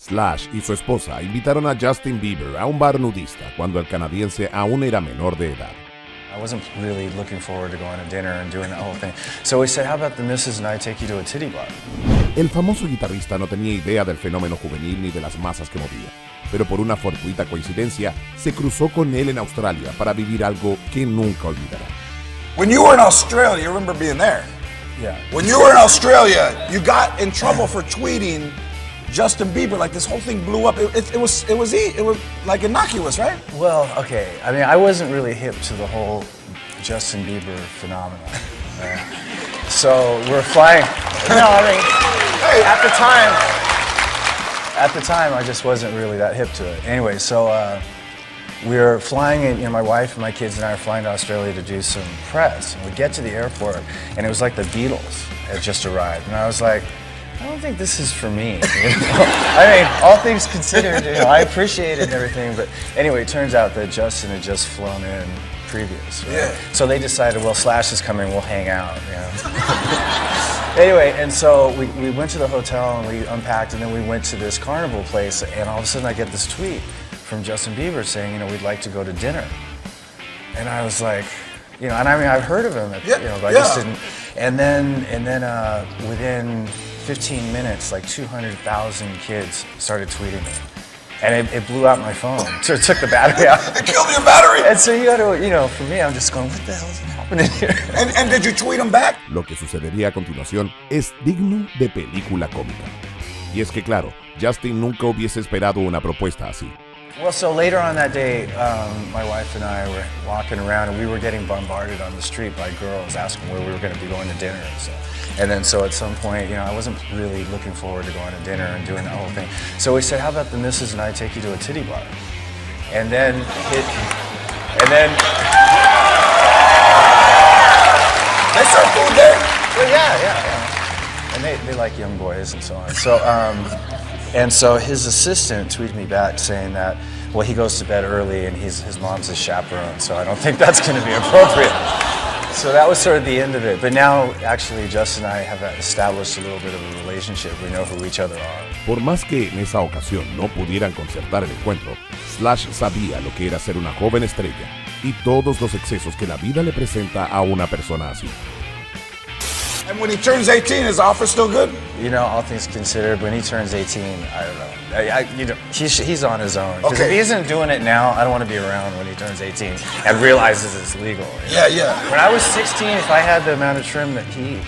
Slash y su esposa invitaron a Justin Bieber a un bar nudista cuando el canadiense aún era menor de edad. I wasn't really looking forward to going to dinner and doing that whole thing. So we said, how about the missus and I take you to a titty bar? El famoso guitarrista no tenía idea del fenómeno juvenil ni de las masas que movía, pero por una fortuita coincidencia se cruzó con él en Australia para vivir algo que nunca olvidará. When you were in Australia, you remember being there? Yeah. When you were in Australia, you got in trouble for tweeting Justin Bieber. Like this whole thing blew up. It was like innocuous, right? Well, okay. I mean, I wasn't really hip to the whole Justin Bieber phenomenon. So we're flying. No, I mean, hey, at the time, I just wasn't really that hip to it. Anyway, so we were flying, and my wife and my kids and I are flying to Australia to do some press. And we get to the airport, and it was like the Beatles had just arrived, and I was like, I don't think this is for me. I mean, all things considered, I appreciate it and everything, but anyway, it turns out that Justin had just flown in previous. Right? Yeah. So they decided, well, Slash is coming, we'll hang out. Anyway, and so we went to the hotel and we unpacked, and then we went to this carnival place, and all of a sudden I get this tweet from Justin Bieber saying, we'd like to go to dinner. And I was like, and I mean, I've heard of him, but I just didn't. And then within 15 minutes, like 200,000 kids started tweeting me. And it blew out my phone. So it took the battery out. It killed your battery. And so you got to, for me, I'm just going, what the hell is happening here? And did you tweet him back? Lo que sucedería a continuación es digno de película cómica. Y es que claro, Justin nunca hubiese esperado una propuesta así. Well, so later on that day, my wife and I were walking around, and we were getting bombarded on the street by girls asking where we were going to be going to dinner and stuff. And then so at some point, I wasn't really looking forward to going to dinner and doing that whole thing. So we said, how about the missus and I take you to a titty bar? And then they serve food there? Well, yeah. And they like young boys and so on. And so his assistant tweeted me back saying that, well, he goes to bed early and his mom's his chaperone, so I don't think that's going to be appropriate. So that was sort of the end of it. But now, actually, Justin and I have established a little bit of a relationship. We know who each other are. Por más que en esa ocasión no pudieran concertar el encuentro, Slash sabía lo que era ser una joven estrella y todos los excesos que la vida le presenta a una persona así. And when he turns 18, is the offer still good? All things considered, when he turns 18, I don't know. He's on his own. Because if he isn't doing it now, I don't want to be around when he turns 18 and realizes it's legal. Yeah. When I was 16, if I had the amount of trim that he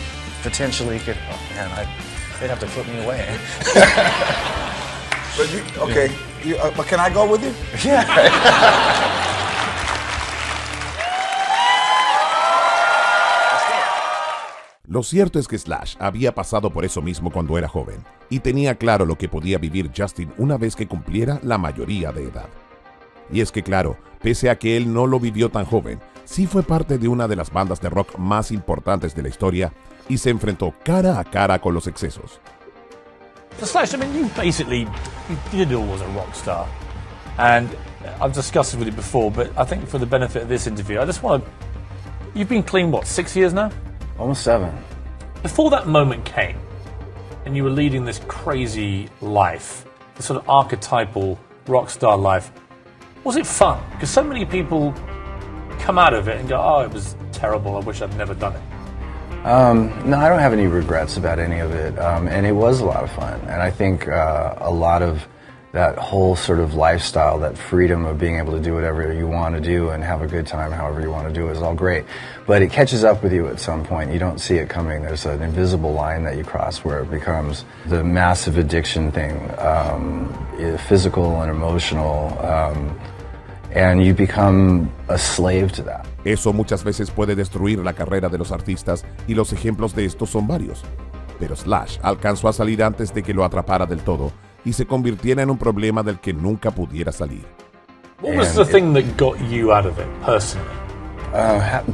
potentially could, they'd have to put me away. But can I go with you? Yeah. Lo cierto es que Slash había pasado por eso mismo cuando era joven y tenía claro lo que podía vivir Justin una vez que cumpliera la mayoría de edad. Y es que claro, pese a que él no lo vivió tan joven, sí fue parte de una de las bandas de rock más importantes de la historia y se enfrentó cara a cara con los excesos. So Slash, I mean, you did it all as a rock star, and I've discussed it with you before, but I think for the benefit of this interview, I just want to, you've been clean, 6 years now? Almost 7. Before that moment came, and you were leading this crazy life, this sort of archetypal rock star life, was it fun? Because so many people come out of it and go, oh, it was terrible, I wish I'd never done it. No, I don't have any regrets about any of it, and it was a lot of fun. And I think a lot of that whole sort of lifestyle, that freedom of being able to do whatever you want to do and have a good time however you want to do is all great. But it catches up with you at some point. You don't see it coming. There's an invisible line that you cross where it becomes the massive addiction thing, physical and emotional, and you become a slave to that. Eso muchas veces puede destruir la carrera de los artistas y los ejemplos de estos son varios. Pero Slash alcanzó a salir antes de que lo atrapara del todo y se convirtiera en un problema del que nunca pudiera salir. What was the thing that got you out of it, personally?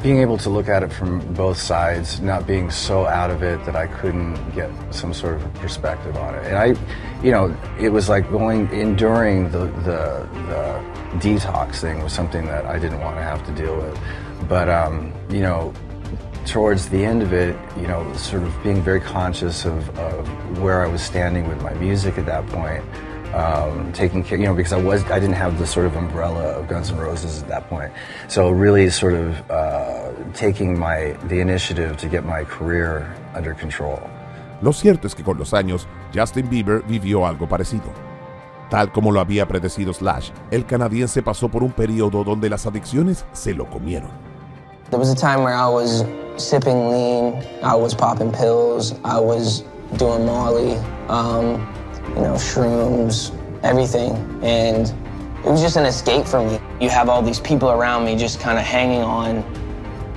Being able to look at it from both sides, not being so out of it that I couldn't get some sort of perspective on it. And it was like enduring the detox thing was something that I didn't want to have to deal with. But, towards the end of it, sort of being very conscious of where I was standing with my music at that point, taking care, because I didn't have the sort of umbrella of Guns N' Roses at that point. So really sort of taking the initiative to get my career under control. Lo cierto es que con los años, Justin Bieber vivió algo parecido. Tal como lo había predecido Slash, el canadiense pasó por un periodo donde las adicciones se lo comieron. There was a time where I was sipping lean, I was popping pills, I was doing Molly, shrooms, everything, and it was just an escape for me. You have all these people around me just kind of hanging on,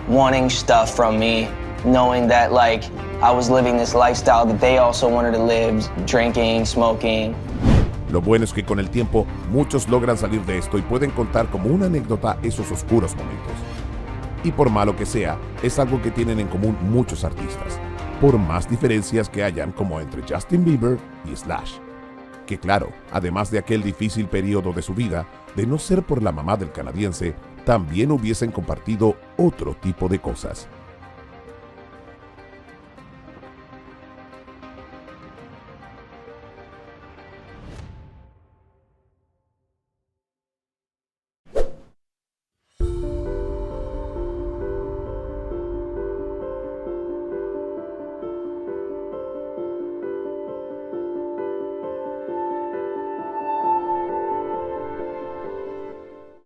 wanting stuff from me, knowing that I was living this lifestyle that they also wanted to live, drinking, smoking. Lo bueno es que con el tiempo muchos logran salir de esto y pueden contar como una anécdota esos oscuros momentos. Y por malo que sea, es algo que tienen en común muchos artistas, por más diferencias que hayan como entre Justin Bieber y Slash. Que claro, además de aquel difícil periodo de su vida, de no ser por la mamá del canadiense, también hubiesen compartido otro tipo de cosas.